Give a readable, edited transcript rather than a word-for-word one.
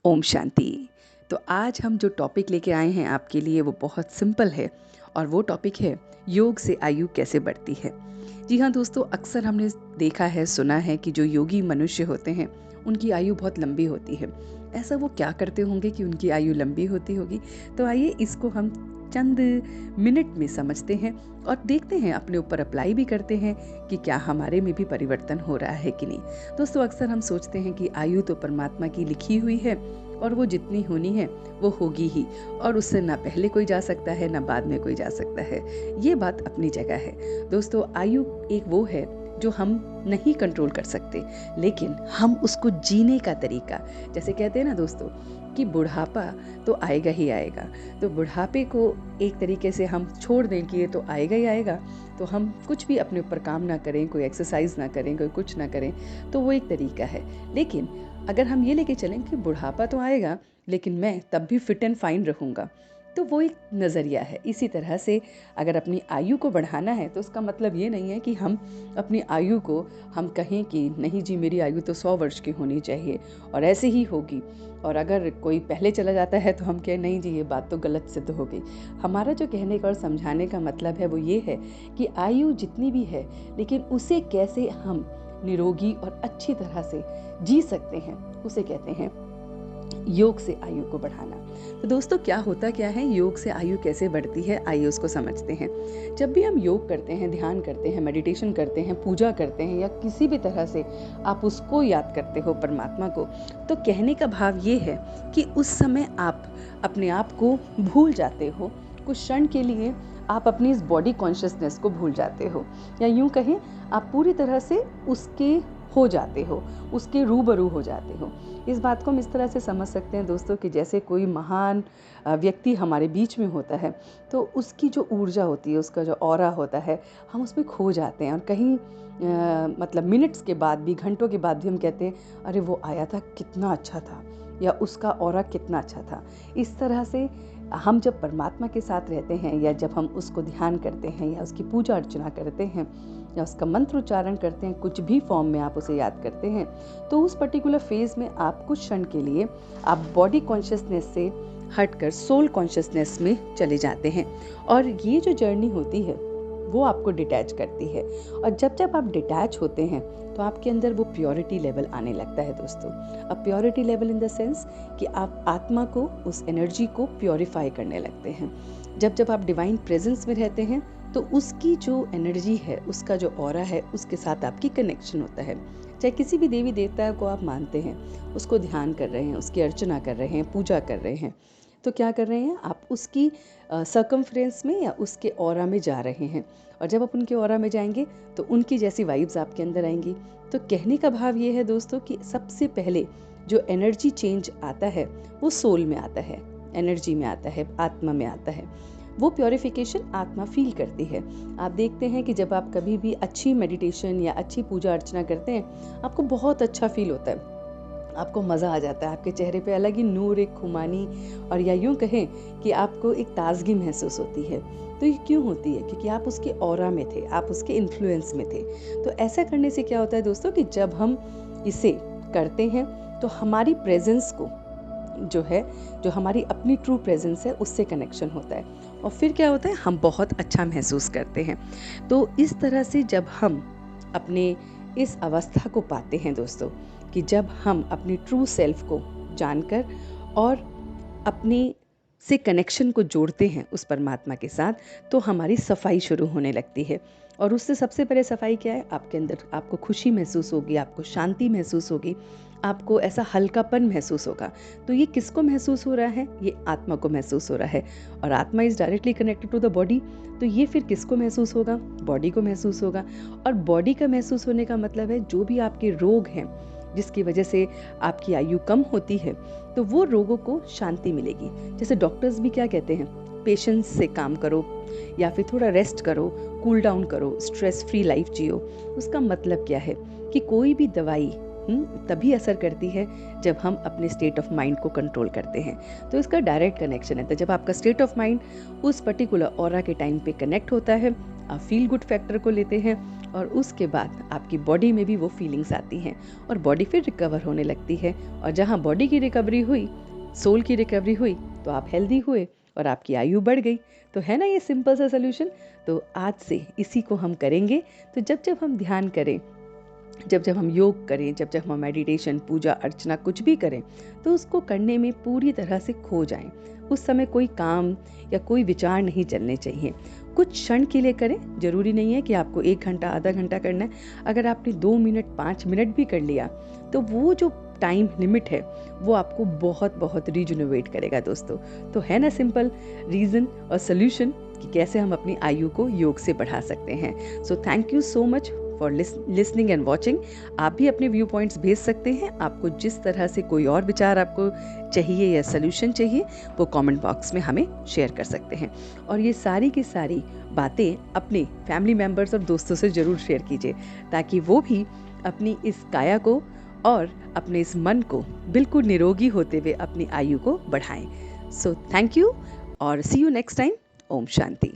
ओम शांति। तो आज हम जो टॉपिक लेके आए हैं आपके लिए वो बहुत सिंपल है और वो टॉपिक है योग से आयु कैसे बढ़ती है। जी हाँ दोस्तों, अक्सर हमने देखा है, सुना है कि जो योगी मनुष्य होते हैं उनकी आयु बहुत लंबी होती है। ऐसा वो क्या करते होंगे कि उनकी आयु लंबी होती होगी? तो आइए इसको हम चंद मिनट में समझते हैं और देखते हैं, अपने ऊपर अप्लाई भी करते हैं कि क्या हमारे में भी परिवर्तन हो रहा है कि नहीं। दोस्तों, अक्सर हम सोचते हैं कि आयु तो परमात्मा की लिखी हुई है और वो जितनी होनी है वो होगी ही, और उससे ना पहले कोई जा सकता है ना बाद में कोई जा सकता है। ये बात अपनी जगह है। दोस्तों, आयु एक वो है जो हम नहीं कंट्रोल कर सकते, लेकिन हम उसको जीने का तरीका, जैसे कहते हैं ना दोस्तों कि बुढ़ापा तो आएगा ही आएगा, तो बुढ़ापे को एक तरीके से हम छोड़ दें कि ये तो आएगा ही आएगा, तो हम कुछ भी अपने ऊपर काम ना करें, कोई एक्सरसाइज ना करें, कोई कुछ ना करें, तो वो एक तरीका है। लेकिन अगर हम ये लेके चलें कि बुढ़ापा तो आएगा लेकिन मैं तब भी फिट एंड फाइन रहूँगा, तो वो एक नज़रिया है। इसी तरह से अगर अपनी आयु को बढ़ाना है तो उसका मतलब ये नहीं है कि हम अपनी आयु को हम कहें कि नहीं जी, मेरी आयु तो 100 वर्ष की होनी चाहिए और ऐसे ही होगी, और अगर कोई पहले चला जाता है तो हम कहें नहीं जी, ये बात तो गलत सिद्ध हो गई। हमारा जो कहने का और समझाने का मतलब है वो ये है कि आयु जितनी भी है, लेकिन उसे कैसे हम निरोगी और अच्छी तरह से जी सकते हैं, उसे कहते हैं योग से आयु को बढ़ाना। तो दोस्तों, क्या है योग से आयु कैसे बढ़ती है, आइए उसको समझते हैं। जब भी हम योग करते हैं, ध्यान करते हैं, मेडिटेशन करते हैं, पूजा करते हैं, या किसी भी तरह से आप उसको याद करते हो परमात्मा को, तो कहने का भाव ये है कि उस समय आप अपने आप को भूल जाते हो। कुछ क्षण के लिए आप अपनी इस बॉडी कॉन्शियसनेस को भूल जाते हो, या यूं कहें आप पूरी तरह से उसके हो जाते हो, उसके रूबरू हो जाते हो। इस बात को हम इस तरह से समझ सकते हैं दोस्तों कि जैसे कोई महान व्यक्ति हमारे बीच में होता है, तो उसकी जो ऊर्जा होती है, उसका जो ऑरा होता है, हम उसमें खो जाते हैं, और कहीं मतलब मिनट्स के बाद भी, घंटों के बाद भी हम कहते हैं अरे वो आया था, कितना अच्छा था, या उसका ऑरा कितना अच्छा था। इस तरह से हम जब परमात्मा के साथ रहते हैं, या जब हम उसको ध्यान करते हैं, या उसकी पूजा अर्चना करते हैं, या उसका मंत्र उच्चारण करते हैं, कुछ भी फॉर्म में आप उसे याद करते हैं, तो उस पर्टिकुलर फेज में आप कुछ क्षण के लिए आप बॉडी कॉन्शियसनेस से हटकर सोल कॉन्शियसनेस में चले जाते हैं, और ये जो जर्नी होती है वो आपको डिटैच करती है। और जब जब आप डिटैच होते हैं तो आपके अंदर वो प्योरिटी लेवल आने लगता है दोस्तों। अब purity level in the sense कि आप आत्मा को, उस एनर्जी को प्योरीफाई करने लगते हैं। जब जब आप डिवाइन प्रेजेंस में रहते हैं तो उसकी जो एनर्जी है, उसका जो ऑरा है, उसके साथ आपकी कनेक्शन होता है। चाहे किसी भी देवी देवता को आप मानते हैं, उसको ध्यान कर रहे हैं, उसकी अर्चना कर रहे हैं, पूजा कर रहे हैं, तो क्या कर रहे हैं आप, उसकी सर्कमफ्रेंस में या उसके ऑरा में जा रहे हैं। और जब आप उनके ऑरा में जाएंगे तो उनकी जैसी वाइब्स आपके अंदर आएंगी। तो कहने का भाव ये है दोस्तों कि सबसे पहले जो एनर्जी चेंज आता है वो सोल में आता है, एनर्जी में आता है, आत्मा में आता है। वो प्योरिफिकेशन आत्मा फील करती है। आप देखते हैं कि जब आप कभी भी अच्छी मेडिटेशन या अच्छी पूजा अर्चना करते हैं, आपको बहुत अच्छा फील होता है, आपको मज़ा आ जाता है, आपके चेहरे पे अलग ही नूर, एक खुमानी, और या यूँ कहें कि आपको एक ताजगी महसूस होती है। तो ये क्यों होती है? क्योंकि आप उसके ऑरा में थे, आप उसके इन्फ्लुएंस में थे। तो ऐसा करने से क्या होता है दोस्तों कि जब हम इसे करते हैं तो हमारी प्रेजेंस को जो है, जो हमारी अपनी ट्रू प्रेजेंस है, उससे कनेक्शन होता है, और फिर क्या होता है, हम बहुत अच्छा महसूस करते हैं। तो इस तरह से जब हम अपने इस अवस्था को पाते हैं दोस्तों, कि जब हम अपनी ट्रू सेल्फ को जानकर और अपने से कनेक्शन को जोड़ते हैं उस परमात्मा के साथ, तो हमारी सफाई शुरू होने लगती है। और उससे सबसे पहले सफाई क्या है, आपके अंदर आपको खुशी महसूस होगी, आपको शांति महसूस होगी, आपको ऐसा हल्कापन महसूस होगा। तो ये किसको महसूस हो रहा है? ये आत्मा को महसूस हो रहा है, और atma is directly connected to the body. तो ये फिर किसको महसूस होगा? बॉडी को महसूस होगा। और बॉडी का महसूस होने का मतलब है जो भी आपके रोग हैं, जिसकी वजह से आपकी आयु कम होती है, तो वो रोगों को शांति मिलेगी। जैसे डॉक्टर्स भी क्या कहते हैं, पेशेंस से काम करो, या फिर थोड़ा रेस्ट करो, कूल डाउन करो, स्ट्रेस फ्री लाइफ जियो। उसका मतलब क्या है कि कोई भी दवाई तभी असर करती है जब हम अपने स्टेट ऑफ माइंड को कंट्रोल करते हैं। तो इसका डायरेक्ट कनेक्शन है। तो जब आपका स्टेट ऑफ माइंड उस पर्टिकुलर ऑरा के टाइम पे कनेक्ट होता है, आप फील गुड फैक्टर को लेते हैं और उसके बाद आपकी बॉडी में भी वो फीलिंग्स आती हैं और बॉडी फिर रिकवर होने लगती है। और जहाँ बॉडी की रिकवरी हुई, सोल की रिकवरी हुई, तो आप हेल्दी हुए और आपकी आयु बढ़ गई। तो है ना ये सिंपल सा सोल्यूशन। तो आज से इसी को हम करेंगे। तो जब जब हम ध्यान करें, जब जब हम योग करें, जब जब हम मेडिटेशन, पूजा अर्चना कुछ भी करें, तो उसको करने में पूरी तरह से खो जाएं। उस समय कोई काम या कोई विचार नहीं चलने चाहिए। कुछ क्षण के लिए करें, जरूरी नहीं है कि आपको 1 घंटा आधा घंटा करना है। अगर आपने 2 मिनट 5 मिनट भी कर लिया तो वो जो टाइम लिमिट है वो आपको बहुत बहुत रिजुनोवेट करेगा दोस्तों। तो है ना सिंपल रीज़न और सोल्यूशन कि कैसे हम अपनी आयु को योग से बढ़ा सकते हैं। सो thank you so much for listening and watching. आप भी अपने व्यू पॉइंट्स भेज सकते हैं। आपको जिस तरह से कोई और विचार आपको चाहिए या सोल्यूशन चाहिए वो कमेंट बॉक्स में हमें शेयर कर सकते हैं। और ये सारी की सारी बातें अपने फैमिली मेम्बर्स और दोस्तों से ज़रूर शेयर कीजिए ताकि वो भी अपनी इस काया को और अपने इस मन को बिल्कुल निरोगी होते हुए अपनी आयु को बढ़ाएं। सो थैंक यू और सी यू नेक्स्ट टाइम। ओम शांति।